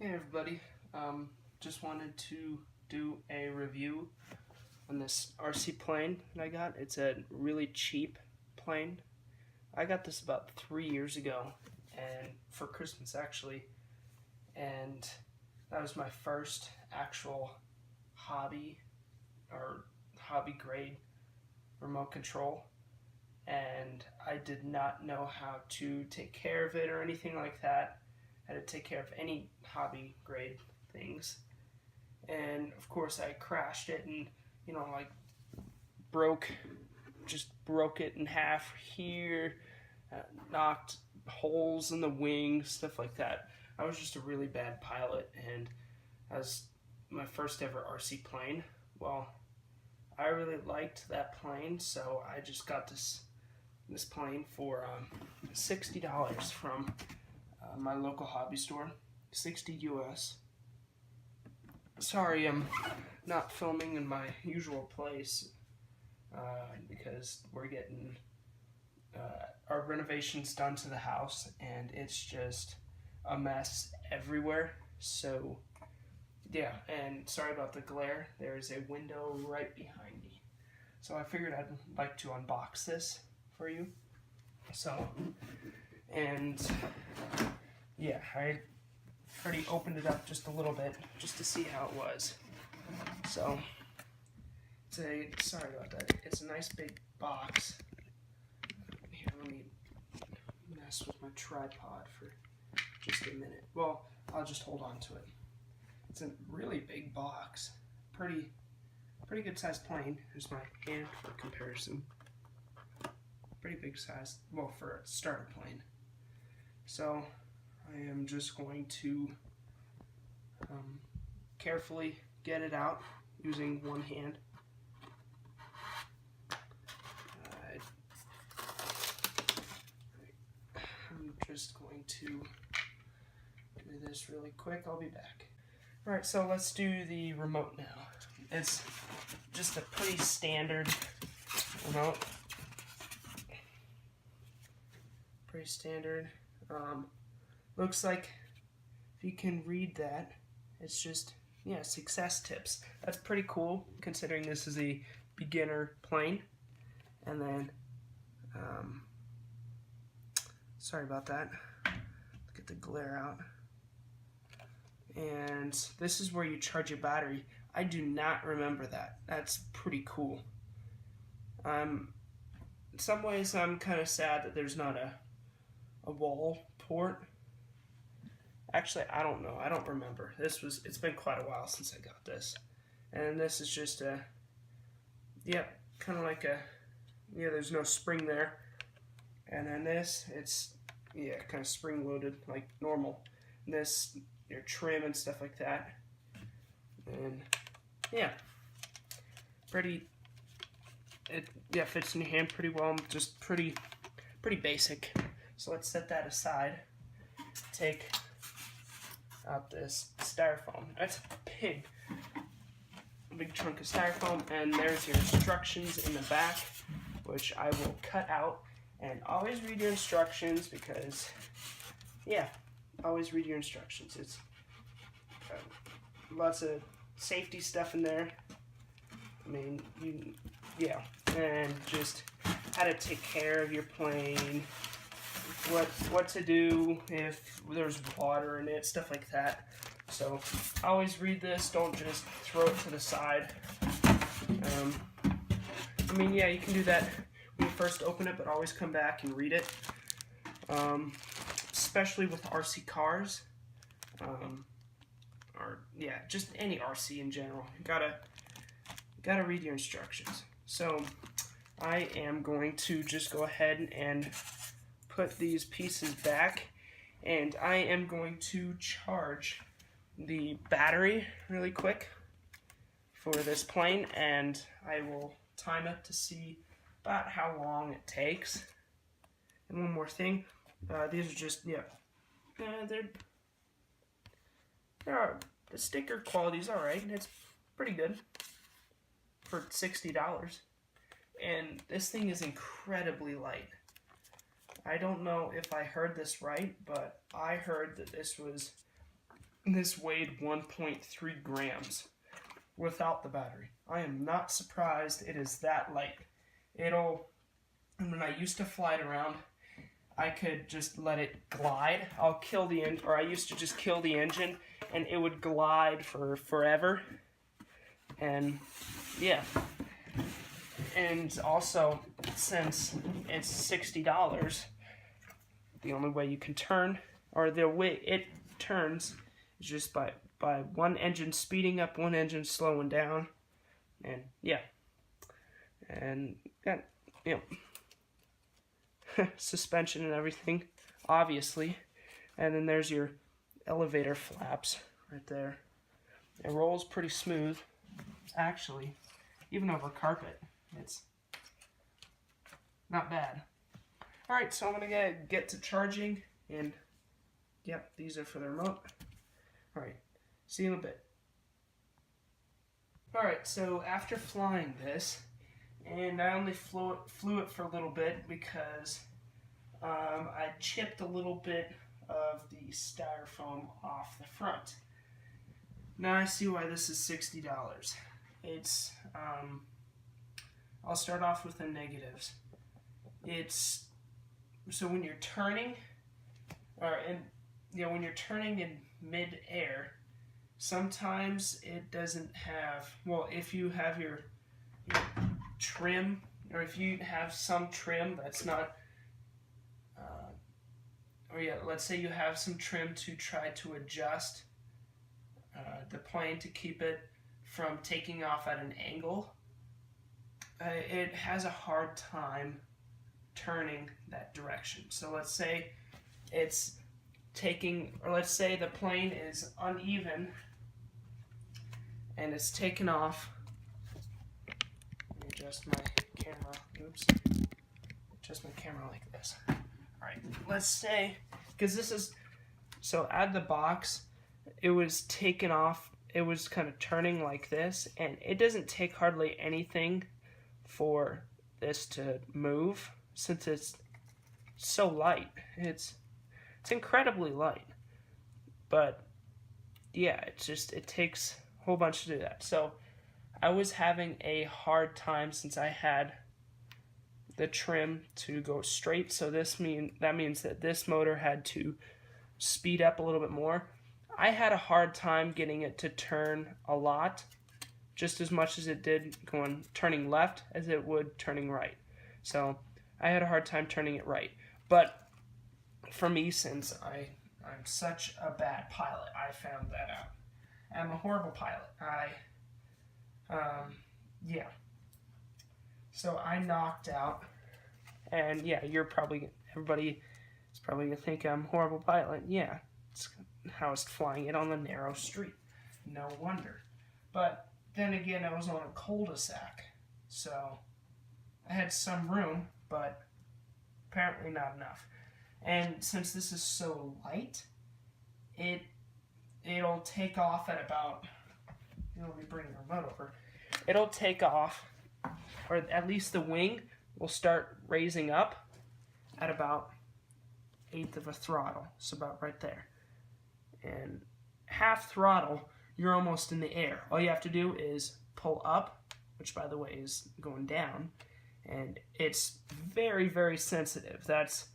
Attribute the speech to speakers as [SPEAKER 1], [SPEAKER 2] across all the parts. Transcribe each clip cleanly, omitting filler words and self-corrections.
[SPEAKER 1] Hey everybody, just wanted to do a review on this RC plane that I got. It's a really cheap plane. I got this about 3 years ago, and for Christmas actually, and that was my first actual hobby or hobby grade remote control, and I did not know how to take care of it or anything like that. How to take care of any hobby grade things, and of course I crashed it and like broke it in half here, knocked holes in the wings, stuff like that. I was just a really bad pilot, and as my first ever RC plane, well, I really liked that plane, so I just got this plane for $60 from my local hobby store, 60 US. Sorry, I'm not filming in my usual place because we're getting our renovations done to the house, and it's just a mess everywhere. So yeah, and sorry about the glare. There's a window right behind me, so I figured I'd like to unbox this for you. So, and yeah, I already opened it up just a little bit just to see how it was. So sorry about that. It's a nice big box. Here, let me mess with my tripod for just a minute. Well, I'll just hold on to it. It's a really big box. Pretty good sized plane. Here's my hand for comparison. Pretty big size, well, for a starter plane. So I am just going to carefully get it out using one hand. I'm just going to do this really quick. I'll be back. Alright, so let's do the remote now. It's just a pretty standard remote. Pretty standard. Looks like, if you can read that, it's just, yeah, success tips. That's pretty cool considering this is a beginner plane. And then, sorry about that. Get the glare out. And this is where you charge your battery. I do not remember that. That's pretty cool. In some ways, I'm kind of sad that there's not a wall port. Actually, I don't know. I don't remember. It's been quite a while since I got this. And this is just kind of like there's no spring there. And then this, it's, kind of spring loaded like normal. And this, your trim and stuff like that. And it fits in your hand pretty well. Just pretty basic. So let's set that aside. Take out this styrofoam. That's a big chunk of styrofoam, and there's your instructions in the back, which I will cut out. And always read your instructions because, always read your instructions. It's lots of safety stuff in there. I mean, and just how to take care of your plane. What to do if there's water in it, stuff like that. So always read this. Don't just throw it to the side. You can do that when you first open it, but always come back and read it. Especially with RC cars, or just any RC in general. You gotta read your instructions. So I am going to just go ahead and put these pieces back, and I am going to charge the battery really quick for this plane, and I will time it to see about how long it takes. And one more thing, these are just the sticker quality's alright. It's pretty good for $60, and this thing is incredibly light. I don't know if I heard this right, but I heard that this was This weighed 1.3 grams without the battery. I am not surprised it is that light. When I used to fly it around, I could just let it glide. I used to just kill the engine and it would glide for forever. And yeah. And also, since it's $60, the only way you can turn, or the way it turns, is just by one engine speeding up, one engine slowing down. And yeah. And suspension and everything, obviously. And then there's your elevator flaps right there. It rolls pretty smooth, actually, even over carpet. It's not bad. Alright, so I'm gonna get to charging, and yep, these are for the remote. Alright, see you in a bit. Alright, so after flying this, and I only flew it for a little bit because I chipped a little bit of the styrofoam off the front. Now I see why this is $60. It's I'll start off with the negatives. It's so when you're turning, when you're turning in mid-air, sometimes it doesn't have. Well, if you have your trim, or if you have some trim that's not, let's say you have some trim to try to adjust the plane to keep it from taking off at an angle, it has a hard time turning that direction. So let's say it's taking, or let's say the plane is uneven and it's taken off. Let me adjust my camera. Oops. Adjust my camera like this. Alright, let's say, because this is, so out of the box, it was taken off, it was kind of turning like this, and it doesn't take hardly anything for this to move, since it's so light. It's incredibly light. But yeah, it takes a whole bunch to do that. So I was having a hard time since I had the trim to go straight. So that means that this motor had to speed up a little bit more. I had a hard time getting it to turn a lot, just as much as it did turning left as it would turning right. So I had a hard time turning it right. But for me, since I'm such a bad pilot, I found that out. I'm a horrible pilot. So I knocked out, and yeah, everybody is probably gonna think I'm a horrible pilot. Yeah, it's how I was flying it on the narrow street. No wonder. But then again, I was on a cul-de-sac, so I had some room, but apparently not enough. And since this is so light, it'll take off at about, let me bring the remote over. It'll take off, or at least the wing will start raising up at about 1/8 of a throttle, so about right there. And half throttle, you're almost in the air. All you have to do is pull up, which by the way is going down, and it's very, very sensitive. That's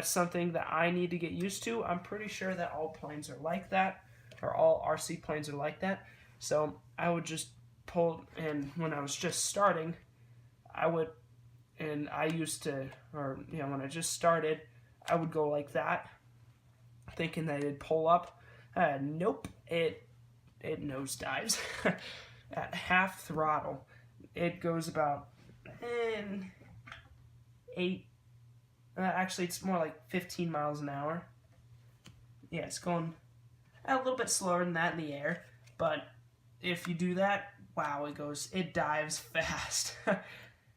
[SPEAKER 1] something that I need to get used to. I'm pretty sure that all planes are like that, or all RC planes are like that. So I would just pull, and when I was just starting, when I just started, I would go like that, thinking that it'd pull up. Nope, it nosedives. At half throttle, it goes about 8. Actually, it's more like 15 miles an hour. Yeah, it's going a little bit slower than that in the air, but if you do that, wow, it dives fast.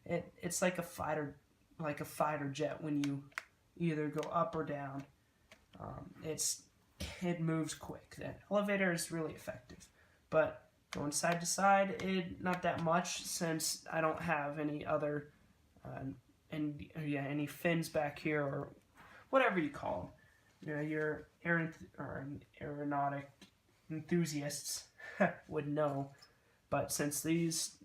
[SPEAKER 1] It's like a fighter jet when you either go up or down. It moves quick. The elevator is really effective, but going side to side, not that much, since I don't have any other any fins back here, or whatever you call them. Your aeronautic enthusiasts would know. But since this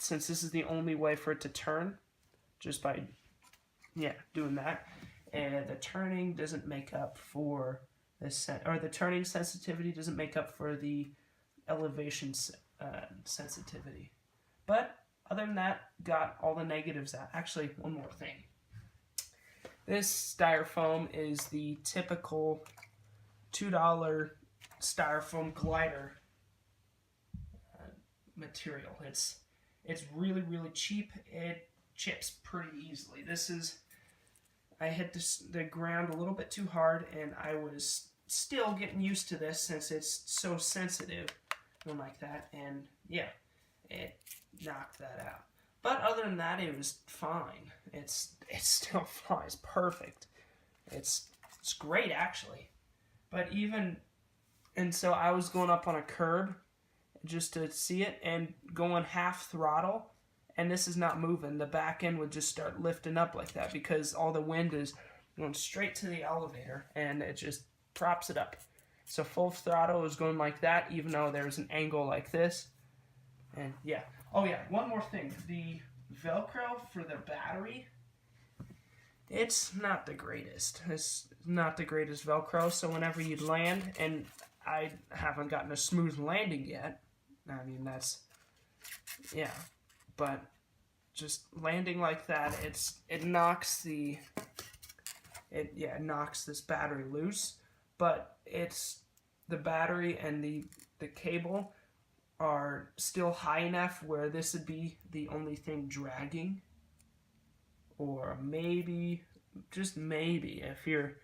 [SPEAKER 1] is the only way for it to turn, just by doing that, and the turning doesn't make up for the turning sensitivity doesn't make up for the elevation sensitivity. But other than that, got all the negatives out. Actually, one more thing. This styrofoam is the typical $2 styrofoam glider material. It's really, really cheap. It chips pretty easily. I hit the ground a little bit too hard, and I was still getting used to this since it's so sensitive and like that, and yeah, it knocked that out. But other than that, it was fine. It still flies perfect. It's great, actually. But so I was going up on a curb just to see it and going half throttle, and this is not moving. The back end would just start lifting up like that because all the wind is going straight to the elevator, and it just props it up. So full throttle is going like that, even though there's an angle like this. And yeah. Oh yeah, one more thing. The Velcro for the battery, it's not the greatest. It's not the greatest Velcro, so whenever you land, and I haven't gotten a smooth landing yet, I mean, but just landing like that, it knocks knocks this battery loose, but the battery and the cable are still high enough where this would be the only thing dragging, or maybe, just maybe, if you're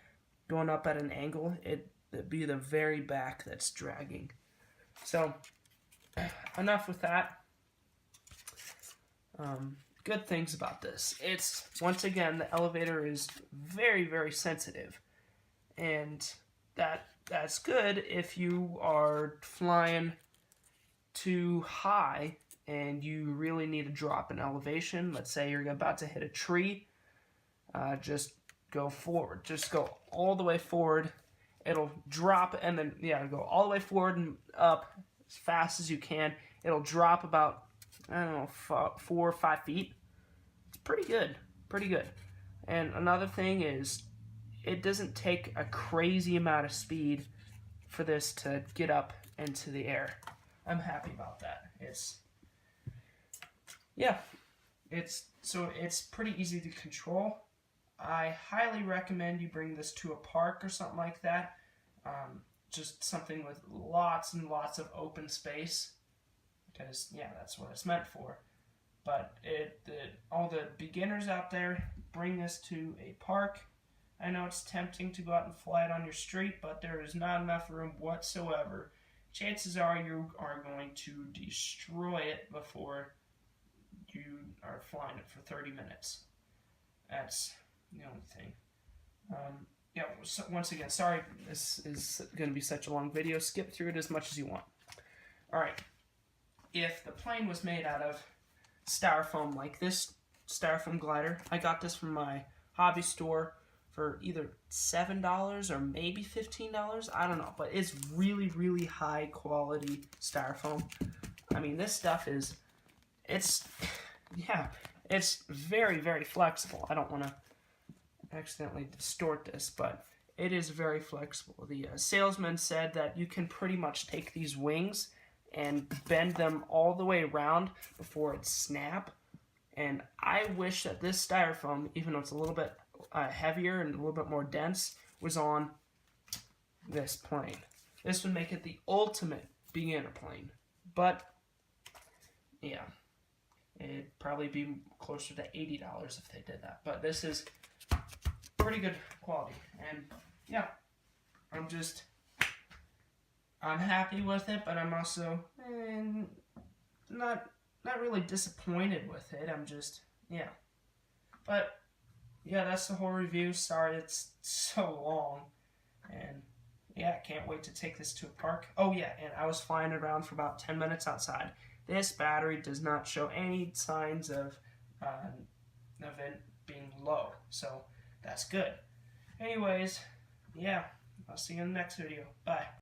[SPEAKER 1] going up at an angle, it'd be the very back that's dragging. So enough with that. Good things about this. It's, once again, the elevator is very, very sensitive, and that's good if you are flying too high and you really need to drop an elevation. Let's say you're about to hit a tree. Just go forward. Just go all the way forward. It'll drop, and then go all the way forward and up as fast as you can. It'll drop about, I don't know, 4 or 5 feet. It's pretty good. Pretty good. And another thing is, it doesn't take a crazy amount of speed for this to get up into the air. I'm happy about that. It's pretty easy to control. I highly recommend you bring this to a park or something like that. Just something with lots and lots of open space, because that's what it's meant for. But all the beginners out there, bring this to a park. I know it's tempting to go out and fly it on your street, but there is not enough room whatsoever. Chances are you are going to destroy it before you are flying it for 30 minutes. That's the only thing. So once again, sorry this is going to be such a long video. Skip through it as much as you want. Alright, if the plane was made out of styrofoam like this styrofoam glider, I got this from my hobby store for either $7 or maybe $15, I don't know, but it's really, really high quality styrofoam. I mean, this stuff it's very, very flexible. I don't want to accidentally distort this, but it is very flexible. The salesman said that you can pretty much take these wings and bend them all the way around before it snap. And I wish that this styrofoam, even though it's a little bit heavier and a little bit more dense, was on this plane. This would make it the ultimate beginner plane. But yeah, it'd probably be closer to $80 if they did that. But this is pretty good quality, and I'm happy with it, but I'm also not really disappointed with it. I'm just but that's the whole review. Sorry it's so long, and I can't wait to take this to a park. Oh yeah, and I was flying around for about 10 minutes outside. This battery does not show any signs of it being low, so that's good. Anyways, I'll see you in the next video. Bye.